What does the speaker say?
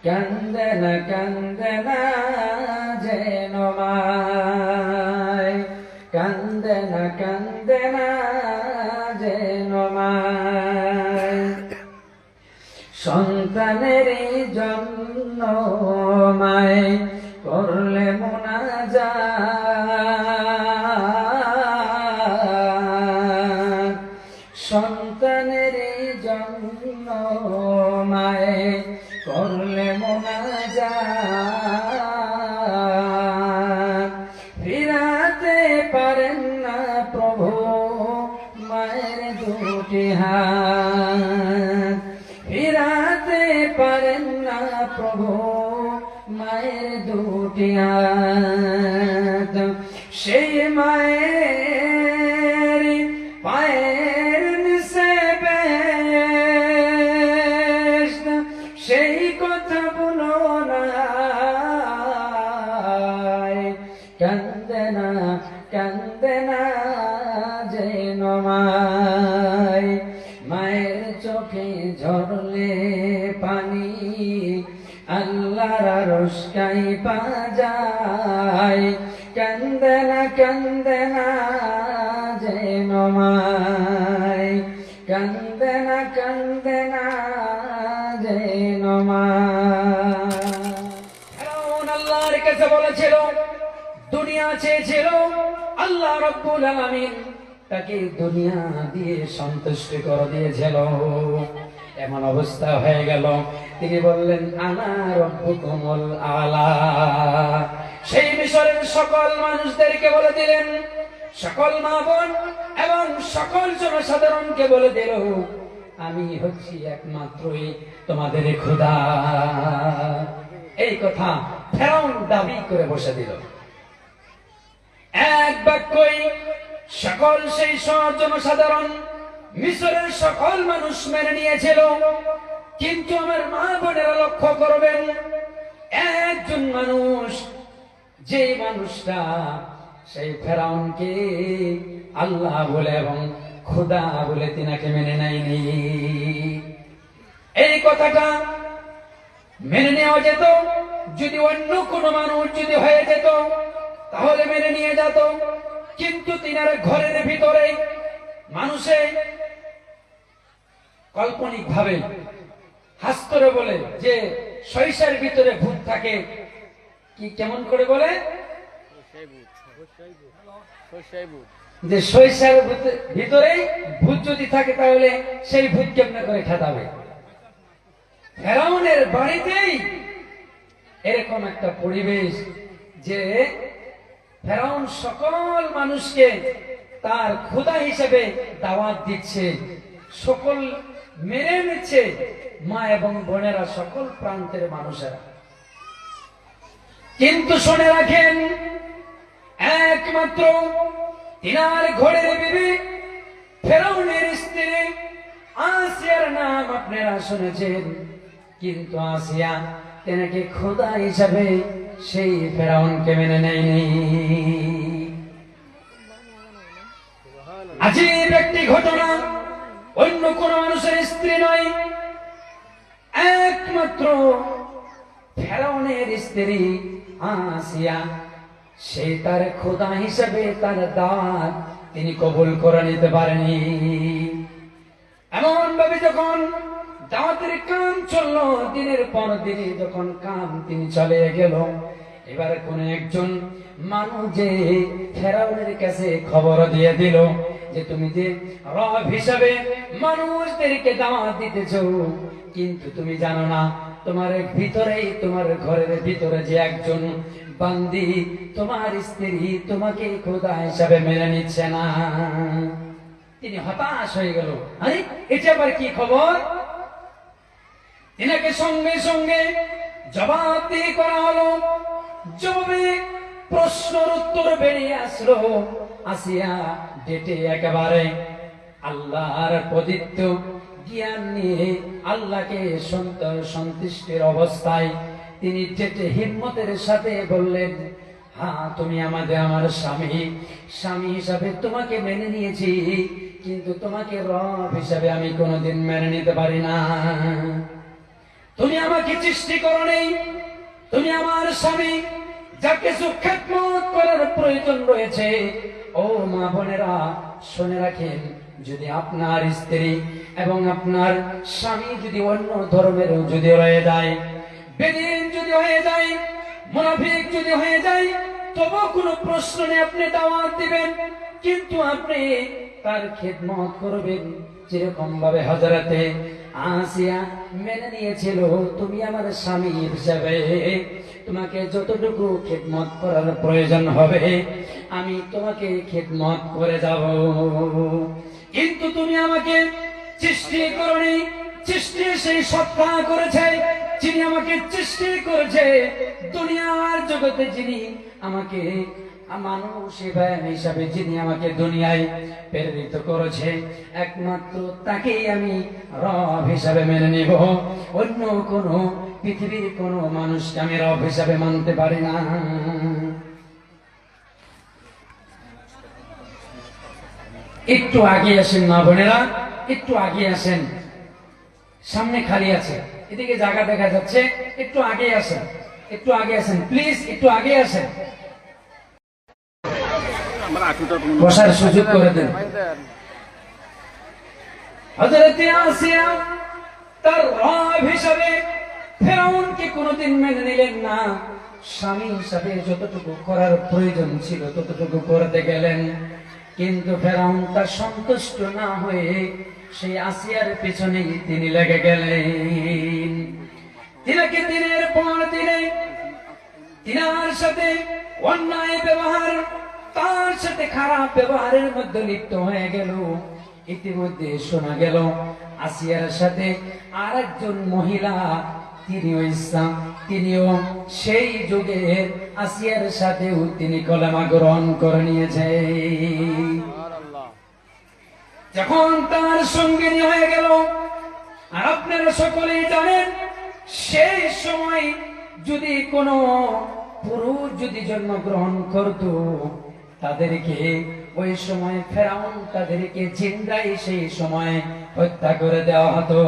কান্দে না যেন মায়, কান্দে না যেন মায়। সন্তানের জন্য মায় করলে মুনাজাত, সন্তানের জন্য মায় করলে মুনাজাত। ফিরাতে পারেন না প্রভু মায়ের দুটি হাত, ফিরাতে পারেন না প্রভু মায়ের দুটি হাত। সেই মায়ের পায়ের নিচে বেহেশত, সেই কথা বলো না। কান্দে না যেন মায়, মায়ের চোখে ঝরলে পানি আল্লাহর আরশ কাঁইপা যায়। কান্দে না যেন মায়, কান্দে না যেন মায়। ফিরআউন আল্লাহর কাছে বলেছিল, দুনিয়া চেয়েছিল, আল্লাহ রাব্বুল আলামিন তাকে দুনিয়া দিয়ে সন্তুষ্ট করে দিয়েছিল। এমন অবস্থা হয়ে গেল, তিনি বললেন আনা রাব্বুকুমুল আলা। সেই মিশরের সকল মানুষদেরকে বলে দিলেন, সকল মা বোন এবং সকল জনসাধারণকে বলে দিল, আমি হচ্ছি একমাত্রই তোমাদের খোদা। এই কথা ফেরাউন দাবি করে বসে দিল। এক বাক্যই সকল সেই জনসাধারণ মিশরের সকল মানুষ মেনে নিয়েছিল। কিন্তু আমার মা বোনেরা লক্ষ্য করবেন, একজন মানুষ, যে মানুষটা সেই ফেরাউনকে আল্লাহ বলে এবং খোদা বলে তিনাকে মেনে নেয়নি। এই কথাটা মেনে নেওয়া যেত যদি অন্য কোনো মানুষ যদি হয়ে যেত, তাহলে মেনে নিয়ে যেত। কিন্তু তিনার ঘরের ভিতরে মানুষে কাল্পনিক ভাবে হাস্তরে বলে যে সরিষার ভিতরে ভূত থাকে। কি কেমন করে বলে? যে সরিষার ভিতরে ভূত যদি থাকে তাহলে সেই ভূত কেমনে করে খেদাবে। ফেরাউনের বাড়িতেই এরকম একটা পরিবেশ যে ফেরাউন সকল মানুষকে তার খোদা হিসেবে দাওয়াত দিচ্ছে, সকল মেনে নিচ্ছে, মা এবং বোনেরা, সকল প্রান্তের মানুষেরা। কিন্তু শুনে রাখেন, একমাত্র তিনার ঘরের বিবি ফেরাউনের স্ত্রী আসিয়ার নাম আপনারা শুনেছেন। কিন্তু আসিয়া তেনাকে খোদা হিসাবে সেই ফেরাউনকে মেনে নেয়নি। আজীব একটি ঘটনা, অন্য কোন মানুষের স্ত্রী নয়, একমাত্র ফেরাউনের স্ত্রী আসিয়া। সে তার খোদা হিসেবে তার দাওয়াত তিনি কবুল করে নিতে পারেনি। এমন ভাবে যখন দাওয়াতের কাম চললো, দিনের পর দিনে যখন কাম তিনি চলে গেল, এবার কোন একজন মানুষ যে ফেরাউনের কাছে খবর দিয়ে দিল যে তুমি যে রব হিসাবে মানুষদেরকে দাওয়াত দিতেছ, কিন্তু তুমি জানো না তোমার ভিতরেই, তোমার ঘরের ভিতরে যে একজন বান্দি, তোমার স্ত্রী তোমাকে খোদা হিসাবে মেনে নিচ্ছে না। তিনি হতাশ হয়ে গেল, আরে এটা আবার কি খবর? এনাকে সঙ্গে সঙ্গে জবাব দিয়ে করা হলো। জবাবে প্রশ্নের উত্তর বেরিয়ে আসলো। আসিয়া ডেটে একেবারে আল্লাহর প্রদত্ত জ্ঞান নিয়ে আল্লাহকে সন্তুষ্টির অবস্থায় তিনি ডেটে হিম্মতের সাথে বললেন, হ্যাঁ তুমি আমার স্বামী হিসাবে তোমাকে মেনে নিয়েছি, কিন্তু তোমাকে রব হিসাবে আমি কোনোদিন মেনে নিতে পারি না। তুমি আমাকে সৃষ্টি করো নাই, তুমি আমার স্বামী, যা কিছু খেদমত করার প্রয়োজন রয়েছে ও মা বোনেরা শুনে রাখেন, যদি আপনার স্ত্রী এবং আপনার স্বামী যদি অন্য ধর্মের যদি হয়ে যায়, বেদিন যদি হয়ে যায়, মুনাফিক যদি হয়ে যায়, তবু কোনো প্রশ্ন নেই, আপনি দাওয়াত দিবেন, কিন্তু আপনি তার খেদমত করবেন যেরকম ভাবে হযরতে আসিয়া মেনে নিয়েছিল। তুমি আমার স্বামী হিসাবে তোমাকে যতটুকু খেদমত করার প্রয়োজন হবে আমি তোমাকে খেদমত করে যাব, কিন্তু তুমি আমাকে সৃষ্টি করনি। সৃষ্টি সেই সত্তা করেছে যিনি আমাকে সৃষ্টি করেছে, দুনিয়ার জগতে যিনি আমাকে মানুষ হিসাবে যিনি আমাকে দুনিয়ায় প্রেরিত করেছে, একমাত্র তাকেই আমি রব হিসাবে মেনে নিব। অন্য কোন পৃথিবীর কোন মানুষকে আমি রব হিসাবে মানতে পারি না। একটু আগে আসেন মা বোনেরা, একটু আগে আসেন, সামনে খালি আছে, এদিকে জায়গা দেখা যাচ্ছে, একটু আগে আসেন, একটু আগে আসেন প্লিজ, একটু আগে আসেন, বসার সুযোগ করে দেন। হযরতে আসিয়া তার রব হিসাবে ফেরাউনকে কোনোদিন মেনে নিলেন না। স্বামী হিসাবে যতটুকু করার প্রয়োজন ছিল ততটুকু করতে গেলেন, কিন্তু ফেরাউন তার সন্তুষ্ট না হয়ে সেই আসিয়ার পেছনেই তিনি লেগে গেলেন। তিনাকে দিনের পর দিনে তিনার সাথে অন্যায় ব্যবহার, তার সাথে খারাপ ব্যবহারের মধ্যে লিপ্ত হয়ে গেল। ইতিমধ্যে শোনা গেল আসিয়ার সাথে আর একজন মহিলা, তিনিও ইসলাম, তিনিও সেই যুগের আসিয়ার সাথেও তিনি কলেমা গ্রহণ করে নিয়েছে। যখন তার সঙ্গিনী হয়ে গেল, আর আপনারা সকলেই জানেন সেই সময় যদি কোনো পুরুষ যদি জন্মগ্রহণ করত তাদেরকে ওই সময় ফেরাউন তাদেরকে জিন্দাই সেই সময় হত্যা করে দেওয়া হতো।